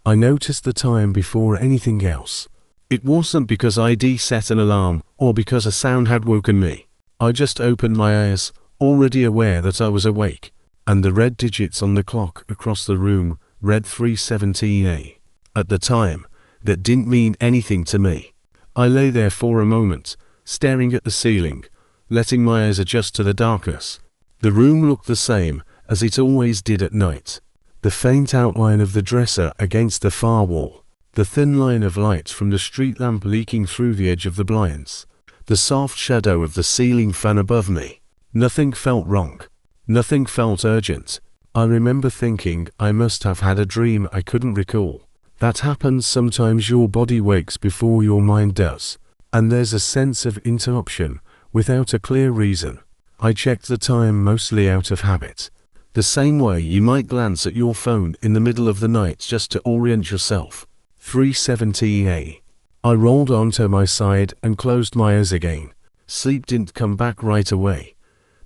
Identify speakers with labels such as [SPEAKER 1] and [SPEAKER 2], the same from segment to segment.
[SPEAKER 1] I noticed the time before anything else. It wasn't because I'd set an alarm or because a sound had woken me. I just opened my eyes, already aware that I was awake, and the red digits on the clock across the room read 3:17 At the time, that didn't mean anything to me. I lay there for a moment, staring at the ceiling, letting my eyes adjust to the darkness. The room looked the same as it always did at night. The faint outline of the dresser against the far wall, the thin line of light from the street lamp leaking through the edge of the blinds, the soft shadow of the ceiling fan above me. Nothing felt wrong. Nothing felt urgent. I remember thinking I must have had a dream I couldn't recall. That happens sometimes. Your body wakes before your mind does, and there's a sense of interruption without a clear reason. I checked the time mostly out of habit. The same way you might glance at your phone in the middle of the night just to orient yourself. 3:17 I rolled onto my side and closed my eyes again. Sleep didn't come back right away,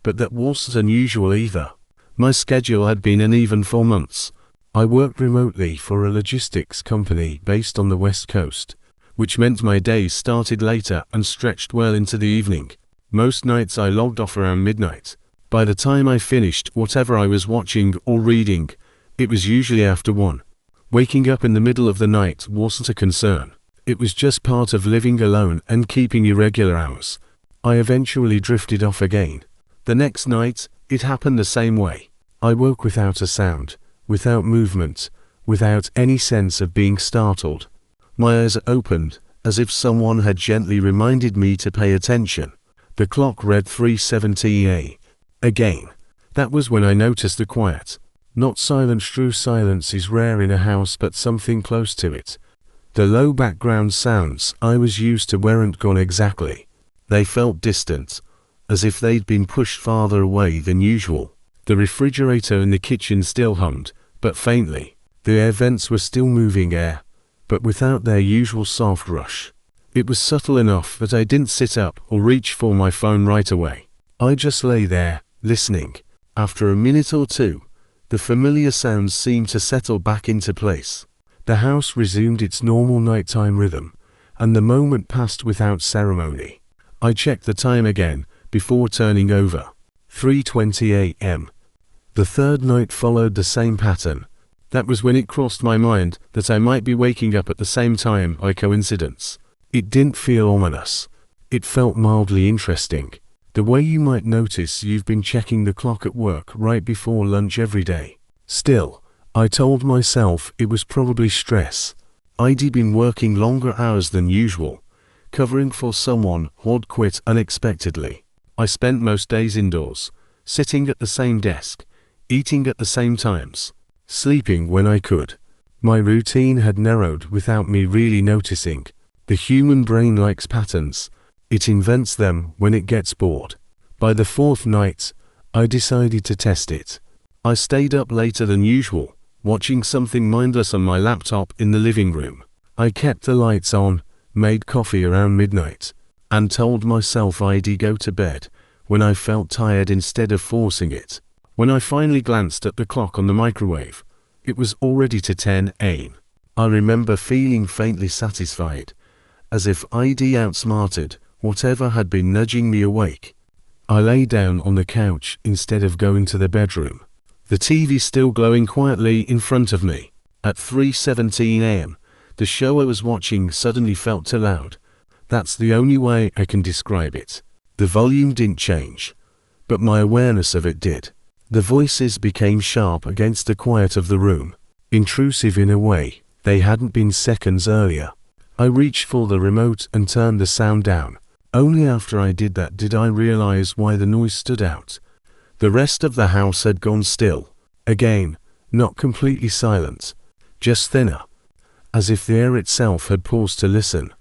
[SPEAKER 1] but that wasn't unusual either. My schedule had been uneven for months. I worked remotely for a logistics company based on the West Coast, which meant my days started later and stretched well into the evening. Most nights I logged off around midnight. By the time I finished whatever I was watching or reading, it was usually after 1. Waking up in the middle of the night wasn't a concern. It was just part of living alone and keeping irregular hours. I eventually drifted off again. The next night, it happened the same way. I woke without a sound, without movement, without any sense of being startled. My eyes opened, as if someone had gently reminded me to pay attention. The clock read 3:17 again. That was when I noticed the quiet. Not silence. True silence is rare in a house, but something close to it. The low background sounds I was used to weren't gone exactly. They felt distant, as if they'd been pushed farther away than usual. The refrigerator in the kitchen still hummed, but faintly. The air vents were still moving air, but without their usual soft rush. It was subtle enough that I didn't sit up or reach for my phone right away. I just lay there, listening. After a minute or two, the familiar sounds seemed to settle back into place. The house resumed its normal nighttime rhythm, and the moment passed without ceremony. I checked the time again before turning over. 3:20 a.m. The third night followed the same pattern. That was when it crossed my mind that I might be waking up at the same time by coincidence. It didn't feel ominous. It felt mildly interesting. The way you might notice you've been checking the clock at work right before lunch every day. Still, I told myself it was probably stress. I'd been working longer hours than usual, covering for someone who'd quit unexpectedly. I spent most days indoors, sitting at the same desk, eating at the same times, sleeping when I could. My routine had narrowed without me really noticing. The human brain likes patterns. It invents them when it gets bored. By the fourth night, I decided to test it. I stayed up later than usual, watching something mindless on my laptop in the living room. I kept the lights on, made coffee around midnight, and told myself I'd go to bed when I felt tired instead of forcing it. When I finally glanced at the clock on the microwave, it was already to 10 a.m. I remember feeling faintly satisfied, as if I'd outsmarted whatever had been nudging me awake. I lay down on the couch instead of going to the bedroom. The TV still glowing quietly in front of me. At 3:17 a.m., the show I was watching suddenly felt too loud. That's the only way I can describe it. The volume didn't change, but my awareness of it did. The voices became sharp against the quiet of the room, intrusive in a way they hadn't been seconds earlier. I reached for the remote and turned the sound down. Only after I did that did I realize why the noise stood out. The rest of the house had gone still. Again, not completely silent, just thinner, as if the air itself had paused to listen.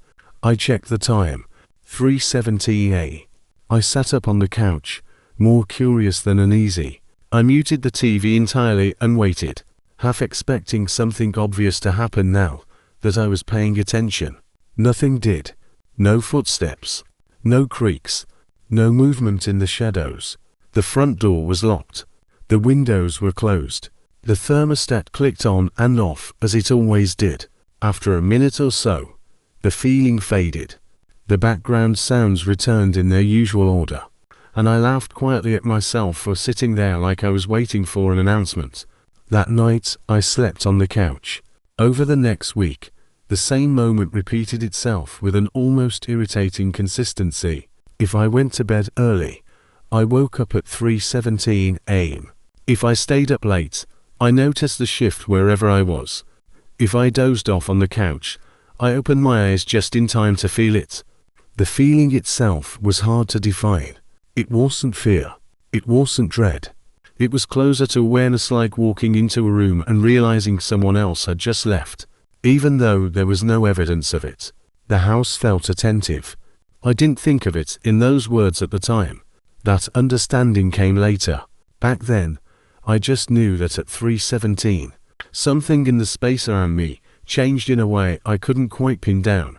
[SPEAKER 1] I checked the time. 3:17 a.m. I sat up on the couch, more curious than uneasy. I muted the TV entirely and waited, half expecting something obvious to happen now that I was paying attention. Nothing did. No footsteps. No creaks. No movement in the shadows. The front door was locked. The windows were closed. The thermostat clicked on and off as it always did. After a minute or so, the feeling faded. The background sounds returned in their usual order, and I laughed quietly at myself for sitting there like I was waiting for an announcement. That night, I slept on the couch. Over the next week, the same moment repeated itself with an almost irritating consistency. If I went to bed early, I woke up at 3:17 a.m. If I stayed up late, I noticed the shift wherever I was. If I dozed off on the couch, I opened my eyes just in time to feel it. The feeling itself was hard to define. It wasn't fear. It wasn't dread. It was closer to awareness, like walking into a room and realizing someone else had just left. Even though there was no evidence of it, the house felt attentive. I didn't think of it in those words at the time. That understanding came later. Back then, I just knew that at 3:17, something in the space around me changed in a way I couldn't quite pin down.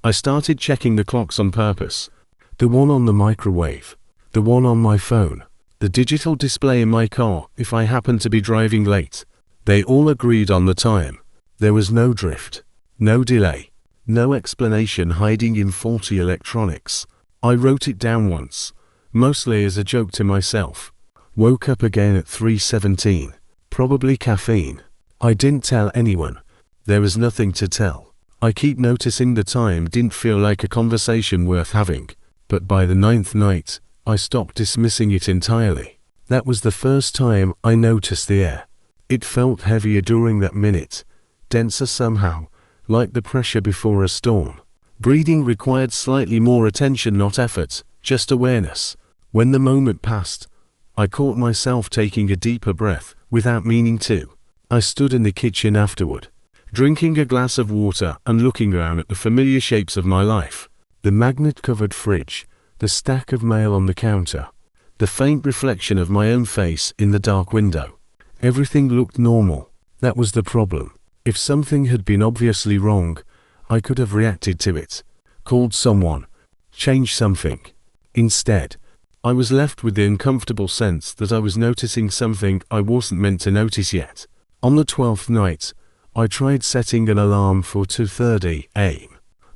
[SPEAKER 1] I started checking the clocks on purpose. The one on the microwave, the one on my phone, the digital display in my car if I happened to be driving late. They all agreed on the time. There was no drift, no delay, no explanation hiding in faulty electronics. I wrote it down once, mostly as a joke to myself. Woke up again at 3:17. Probably caffeine. I didn't tell anyone. There was nothing to tell. I keep noticing the time didn't feel like a conversation worth having, but by the 9th night, I stopped dismissing it entirely. That was the first time I noticed the air. It felt heavier during that minute, denser somehow, like the pressure before a storm. Breathing required slightly more attention, not effort, just awareness. When the moment passed, I caught myself taking a deeper breath, without meaning to. I stood in the kitchen afterward, drinking a glass of water and looking around at the familiar shapes of my life. The magnet-covered fridge, the stack of mail on the counter, the faint reflection of my own face in the dark window. Everything looked normal. That was the problem. If something had been obviously wrong, I could have reacted to it, called someone, changed something. Instead, I was left with the uncomfortable sense that I was noticing something I wasn't meant to notice yet. On the 12th night, I tried setting an alarm for 2:30 a.m.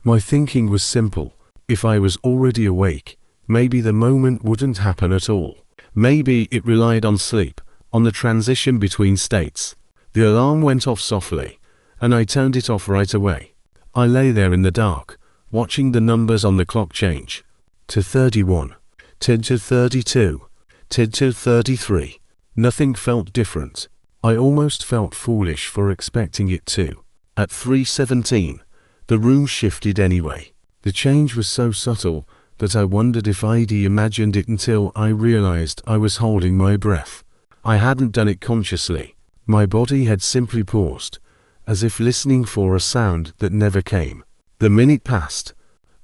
[SPEAKER 1] My thinking was simple. If I was already awake, maybe the moment wouldn't happen at all. Maybe it relied on sleep, on the transition between states. The alarm went off softly, and I turned it off right away. I lay there in the dark, watching the numbers on the clock change. To 31, to 32, to 33. Nothing felt different. I almost felt foolish for expecting it to. At 3:17, the room shifted anyway. The change was so subtle that I wondered if I'd imagined it until I realized I was holding my breath. I hadn't done it consciously. My body had simply paused, as if listening for a sound that never came. The minute passed.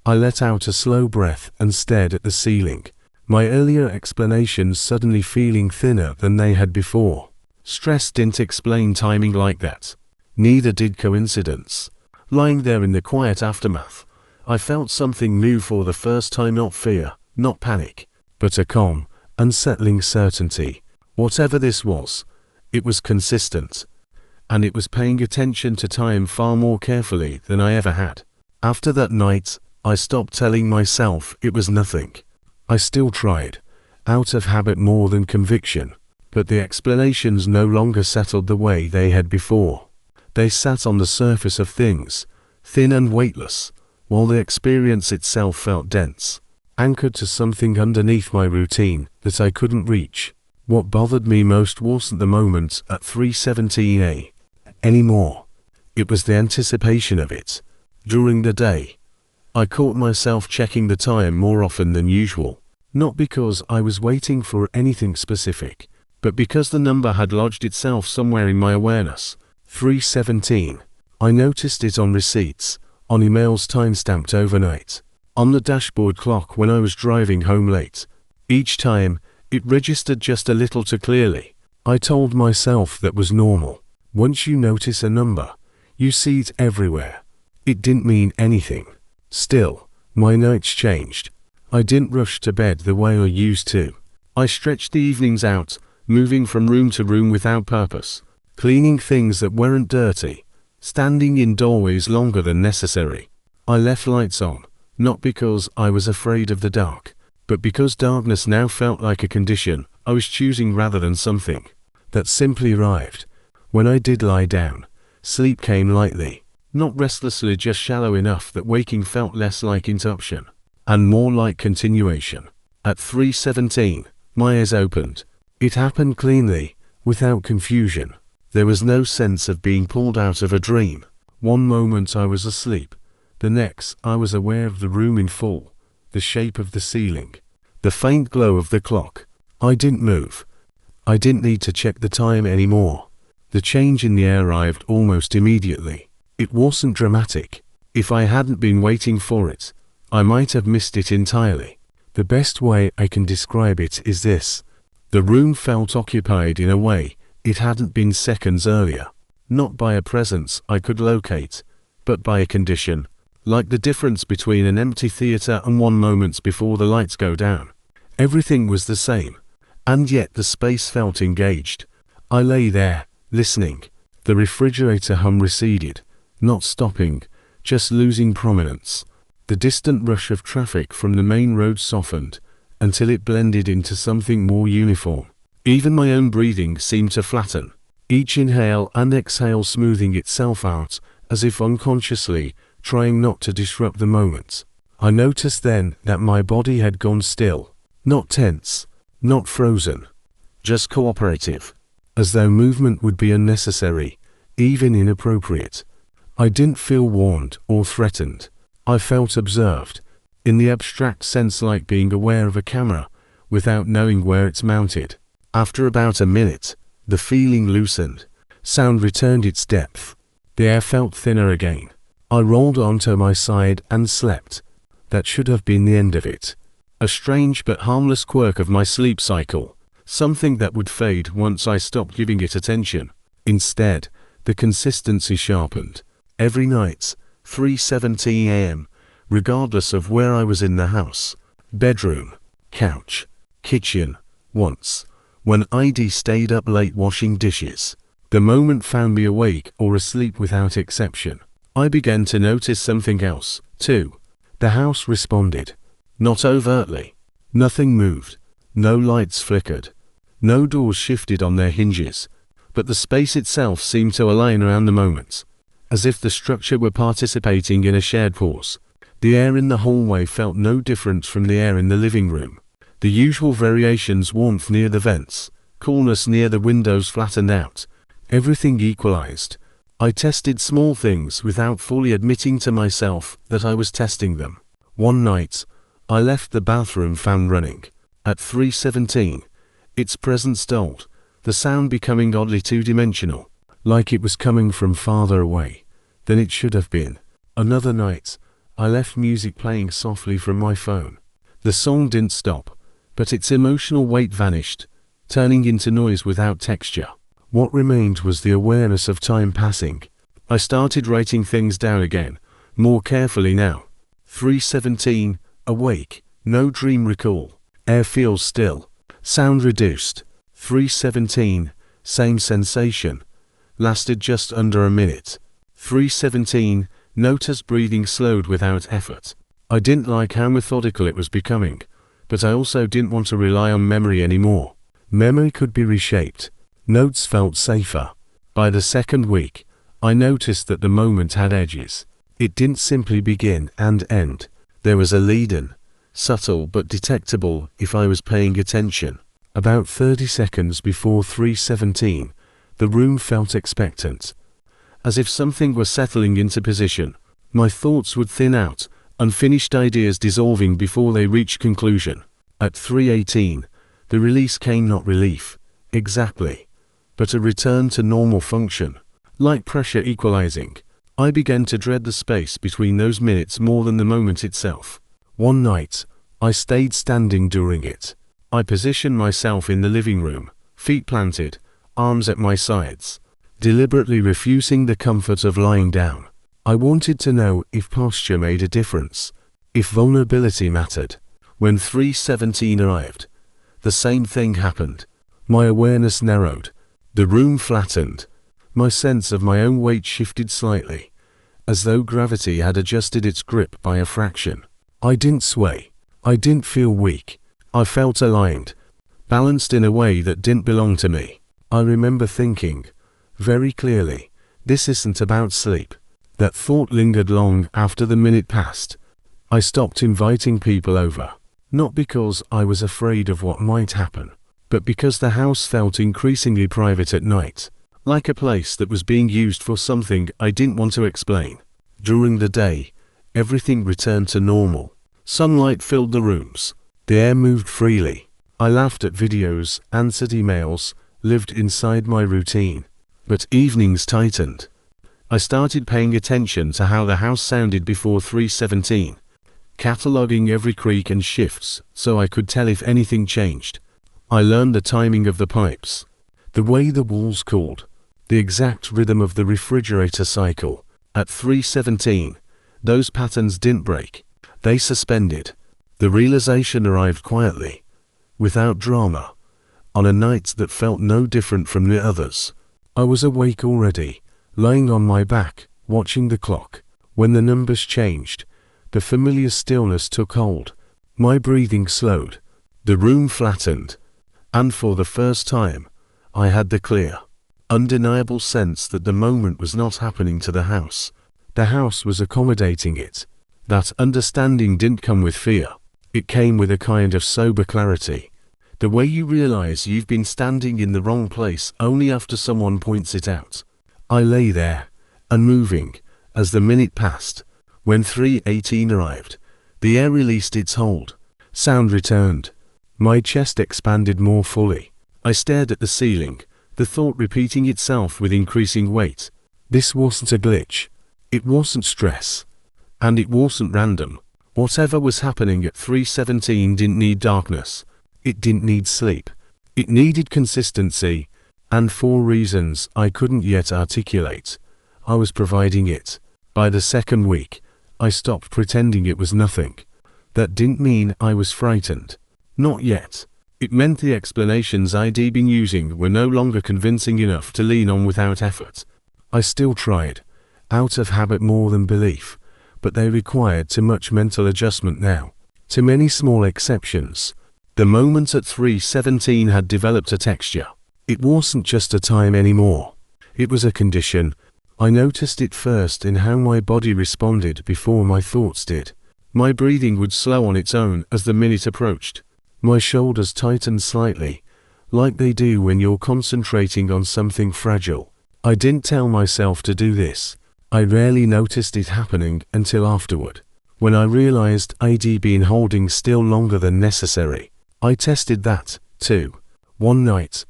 [SPEAKER 1] I let out a slow breath and stared at the ceiling, my earlier explanations suddenly feeling thinner than they had before. Stress didn't explain timing like that. Neither did coincidence. Lying there in the quiet aftermath, I felt something new for the first time, not fear, not panic, but a calm, unsettling certainty. Whatever this was, it was consistent, and it was paying attention to time far more carefully than I ever had. After that night, I stopped telling myself it was nothing. I still tried, out of habit more than conviction, but the explanations no longer settled the way they had before. They sat on the surface of things, thin and weightless, while the experience itself felt dense, anchored to something underneath my routine that I couldn't reach. What bothered me most wasn't the moment at 3:17 a.m. anymore. It was the anticipation of it. During the day, I caught myself checking the time more often than usual, not because I was waiting for anything specific, but because the number had lodged itself somewhere in my awareness. 3:17. I noticed it on receipts, on emails timestamped overnight, on the dashboard clock when I was driving home late. Each time, it registered just a little too clearly. I told myself that was normal. Once you notice a number, you see it everywhere. It didn't mean anything. Still, my nights changed. I didn't rush to bed the way I used to. I stretched the evenings out, moving from room to room without purpose. cleaning things that weren't dirty, standing in doorways longer than necessary. I left lights on, not because I was afraid of the dark, but because darkness now felt like a condition I was choosing rather than something that simply arrived. When I did lie down, sleep came lightly, not restlessly, just shallow enough that waking felt less like interruption and more like continuation. At 3:17, my eyes opened. It happened cleanly, without confusion. There was no sense of being pulled out of a dream. One moment I was asleep, the next I was aware of the room in full, the shape of the ceiling, the faint glow of the clock. I didn't move. I didn't need to check the time anymore. The change in the air arrived almost immediately. It wasn't dramatic. If I hadn't been waiting for it, I might have missed it entirely. The best way I can describe it is this. The room felt occupied in a way it hadn't been seconds earlier. Not by a presence I could locate, but by a condition, like the difference between an empty theater and one moments before the lights go down. Everything was the same, and yet the space felt engaged. I lay there, listening. The refrigerator hum receded, not stopping, just losing prominence. The distant rush of traffic from the main road softened, until it blended into something more uniform. Even my own breathing seemed to flatten, each inhale and exhale smoothing itself out, as if unconsciously, trying not to disrupt the moment. I noticed then that my body had gone still, not tense, not frozen, just cooperative, as though movement would be unnecessary, even inappropriate. I didn't feel warned or threatened. I felt observed, in the abstract sense, like being aware of a camera, without knowing where it's mounted. After about a minute, the feeling loosened. Sound returned its depth. The air felt thinner again. I rolled onto my side and slept. That should have been the end of it. A strange but harmless quirk of my sleep cycle, something that would fade once I stopped giving it attention. Instead, the consistency sharpened. Every night, 3:17 a.m., regardless of where I was in the house, bedroom, couch, kitchen, once, when ID stayed up late washing dishes, the moment found me awake or asleep without exception. I began to notice something else, too. The house responded. Not overtly. Nothing moved. No lights flickered. No doors shifted on their hinges. But the space itself seemed to align around the moment, as if the structure were participating in a shared pause. The air in the hallway felt no different from the air in the living room. The usual variations: warmth near the vents, coolness near the windows flattened out. Everything equalized. I tested small things without fully admitting to myself that I was testing them. One night, I left the bathroom fan running. At 3:17, its presence dulled, the sound becoming oddly two-dimensional, like it was coming from farther away than it should have been. Another night, I left music playing softly from my phone. The song didn't stop, but its emotional weight vanished, turning into noise without texture. What remained was the awareness of time passing. I started writing things down again, more carefully now. 3:17, awake, no dream recall. Air feels still. Sound reduced. 3:17, same sensation. Lasted just under a minute. 3:17, notice breathing slowed without effort. I didn't like how methodical it was becoming, but I also didn't want to rely on memory anymore. Memory could be reshaped. Notes felt safer. By the second week, I noticed that the moment had edges. It didn't simply begin and end. There was a lead-in, subtle but detectable if I was paying attention. About 30 seconds before 3:17, the room felt expectant, as if something were settling into position. My thoughts would thin out, unfinished ideas dissolving before they reached conclusion. At 3:18, the release came, not relief, exactly, but a return to normal function, like pressure equalizing. I began to dread the space between those minutes more than the moment itself. One night, I stayed standing during it. I positioned myself in the living room, feet planted, arms at my sides, deliberately refusing the comfort of lying down. I wanted to know if posture made a difference, if vulnerability mattered. When 3:17 arrived, the same thing happened. My awareness narrowed. The room flattened. My sense of my own weight shifted slightly, as though gravity had adjusted its grip by a fraction. I didn't sway. I didn't feel weak. I felt aligned, balanced in a way that didn't belong to me. I remember thinking, very clearly, this isn't about sleep. That thought lingered long after the minute passed. I stopped inviting people over, not because I was afraid of what might happen, but because the house felt increasingly private at night, like a place that was being used for something I didn't want to explain. During the day, everything returned to normal. Sunlight filled the rooms. The air moved freely. I laughed at videos, answered emails, lived inside my routine. But evenings tightened. I started paying attention to how the house sounded before 3:17, cataloging every creak and shifts so I could tell if anything changed. I learned the timing of the pipes, the way the walls cooled, the exact rhythm of the refrigerator cycle. At 3:17, those patterns didn't break. They suspended. The realization arrived quietly, without drama, on a night that felt no different from the others. I was awake already, lying on my back, watching the clock. When the numbers changed, the familiar stillness took hold. My breathing slowed. The room flattened. And for the first time, I had the clear, undeniable sense that the moment was not happening to the house. The house was accommodating it. That understanding didn't come with fear. It came with a kind of sober clarity. The way you realize you've been standing in the wrong place only after someone points it out. I lay there, unmoving, as the minute passed. When 3:18 arrived, the air released its hold. Sound returned. My chest expanded more fully. I stared at the ceiling, the thought repeating itself with increasing weight. This wasn't a glitch. It wasn't stress. And it wasn't random. Whatever was happening at 3:17 didn't need darkness. It didn't need sleep. It needed consistency, and for reasons I couldn't yet articulate, I was providing it. By the second week, I stopped pretending it was nothing. That didn't mean I was frightened. Not yet. It meant the explanations I'd been using were no longer convincing enough to lean on without effort. I still tried, out of habit more than belief, but they required too much mental adjustment now. Too many small exceptions. The moment at 3:17 had developed a texture. It wasn't just a time anymore. It was a condition. I noticed it first in how my body responded before my thoughts did. My breathing would slow on its own as the minute approached. My shoulders tightened slightly, like they do when you're concentrating on something fragile. I didn't tell myself to do this. I rarely noticed it happening until afterward, when I realized I'd been holding still longer than necessary. I tested that, too. One night,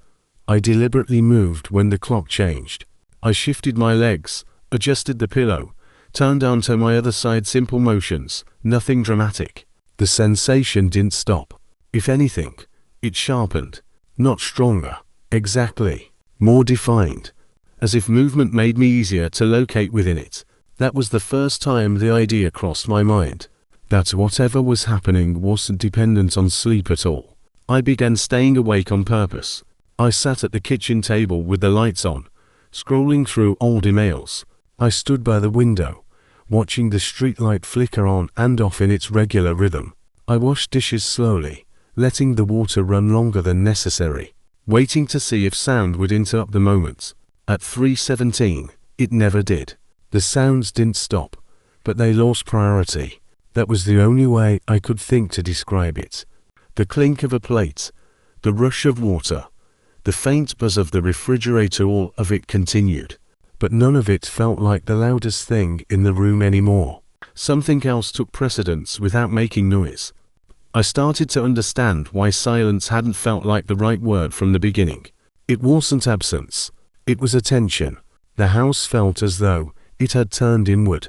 [SPEAKER 1] I deliberately moved when the clock changed. I shifted my legs, adjusted the pillow, turned onto my other side. Simple motions, nothing dramatic. The sensation didn't stop. If anything, it sharpened. Not stronger, exactly. More defined. As if movement made me easier to locate within it. That was the first time the idea crossed my mind. That whatever was happening wasn't dependent on sleep at all. I began staying awake on purpose. I sat at the kitchen table with the lights on, scrolling through old emails. I stood by the window, watching the streetlight flicker on and off in its regular rhythm. I washed dishes slowly, letting the water run longer than necessary, waiting to see if sound would interrupt the moment. At 3:17, it never did. The sounds didn't stop, but they lost priority. That was the only way I could think to describe it. The clink of a plate, the rush of water, the faint buzz of the refrigerator, all of it continued. But none of it felt like the loudest thing in the room anymore. Something else took precedence without making noise. I started to understand why silence hadn't felt like the right word from the beginning. It wasn't absence. It was attention. The house felt as though it had turned inward.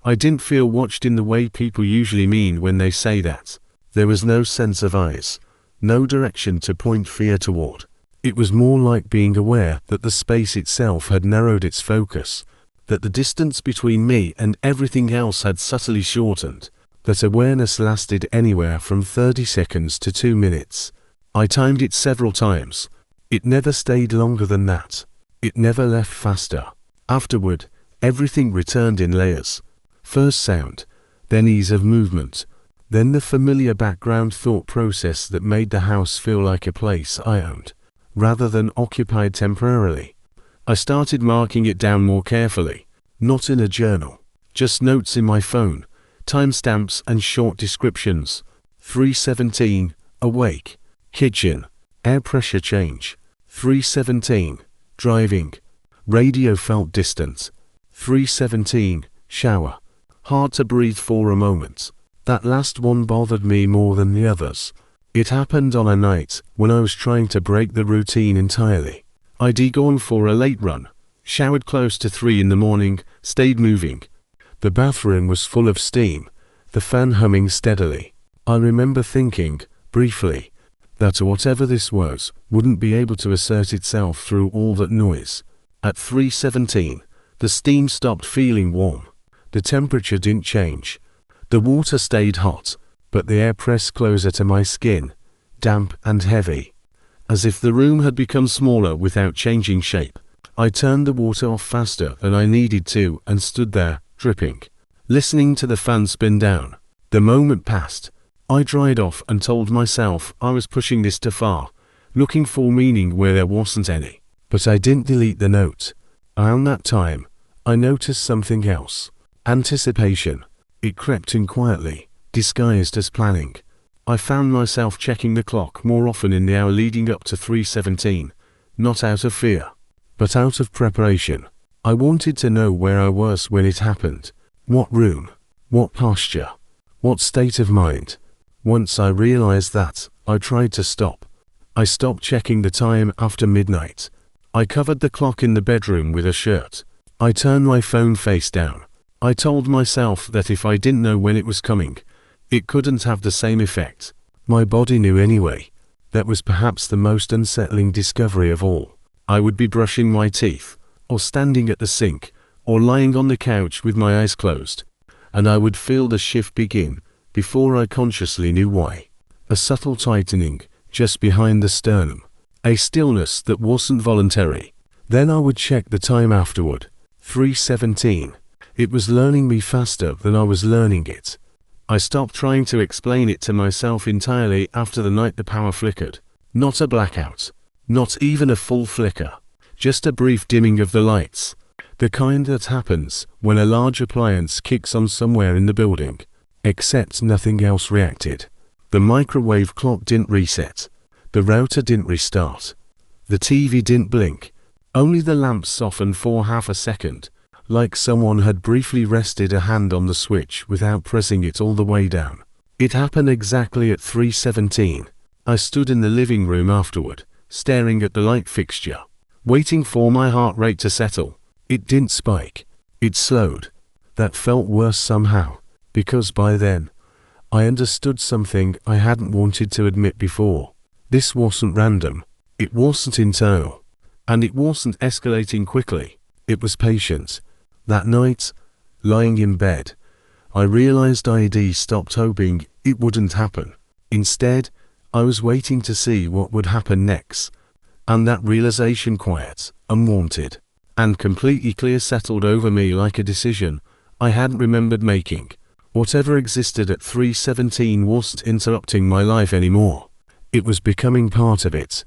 [SPEAKER 1] I didn't feel watched in the way people usually mean when they say that. There was no sense of eyes, no direction to point fear toward. It was more like being aware that the space itself had narrowed its focus, that the distance between me and everything else had subtly shortened, that awareness lasted anywhere from 30 seconds to 2 minutes. I timed it several times. It never stayed longer than that. It never left faster. Afterward, everything returned in layers. First sound, then ease of movement, then the familiar background thought process that made the house feel like a place I owned, rather than occupied temporarily. I started marking it down more carefully, not in a journal, just notes in my phone, timestamps and short descriptions. 3:17, awake, kitchen, air pressure change. 3:17, driving, radio felt distant. 3:17, shower, hard to breathe for a moment. That last one bothered me more than the others. It happened on a night when I was trying to break the routine entirely. I'd gone for a late run, showered close to 3 in the morning, stayed moving. The bathroom was full of steam, the fan humming steadily. I remember thinking, briefly, that whatever this was wouldn't be able to assert itself through all that noise. At 3:17, the steam stopped feeling warm. The temperature didn't change. The water stayed hot, but the air pressed closer to my skin, damp and heavy, as if the room had become smaller without changing shape. I turned the water off faster than I needed to and stood there, dripping, listening to the fan spin down. The moment passed. I dried off and told myself I was pushing this too far, looking for meaning where there wasn't any. But I didn't delete the note. Around that time, I noticed something else. Anticipation. It crept in quietly, disguised as planning. I found myself checking the clock more often in the hour leading up to 3:17, not out of fear, but out of preparation. I wanted to know where I was when it happened. What room? What posture? What state of mind? Once I realized that, I tried to stop. I stopped checking the time after midnight. I covered the clock in the bedroom with a shirt. I turned my phone face down. I told myself that if I didn't know when it was coming, it couldn't have the same effect. My body knew anyway. That was perhaps the most unsettling discovery of all. I would be brushing my teeth, or standing at the sink, or lying on the couch with my eyes closed, and I would feel the shift begin, before I consciously knew why. A subtle tightening, just behind the sternum. A stillness that wasn't voluntary. Then I would check the time afterward. 3:17. It was learning me faster than I was learning it. I stopped trying to explain it to myself entirely after the night the power flickered. Not a blackout. Not even a full flicker. Just a brief dimming of the lights. The kind that happens when a large appliance kicks on somewhere in the building. Except nothing else reacted. The microwave clock didn't reset. The router didn't restart. The TV didn't blink. Only the lamp softened for half a second, like someone had briefly rested a hand on the switch without pressing it all the way down. It happened exactly at 3:17. I stood in the living room afterward, staring at the light fixture, waiting for my heart rate to settle. It didn't spike. It slowed. That felt worse somehow, because by then, I understood something I hadn't wanted to admit before. This wasn't random. It wasn't internal. And it wasn't escalating quickly. It was patient. That night, lying in bed, I realized I'd stopped hoping it wouldn't happen. Instead, I was waiting to see what would happen next. And that realization, quiet, unwanted, and completely clear, settled over me like a decision I hadn't remembered making. Whatever existed at 3:17 wasn't interrupting my life anymore. It was becoming part of it.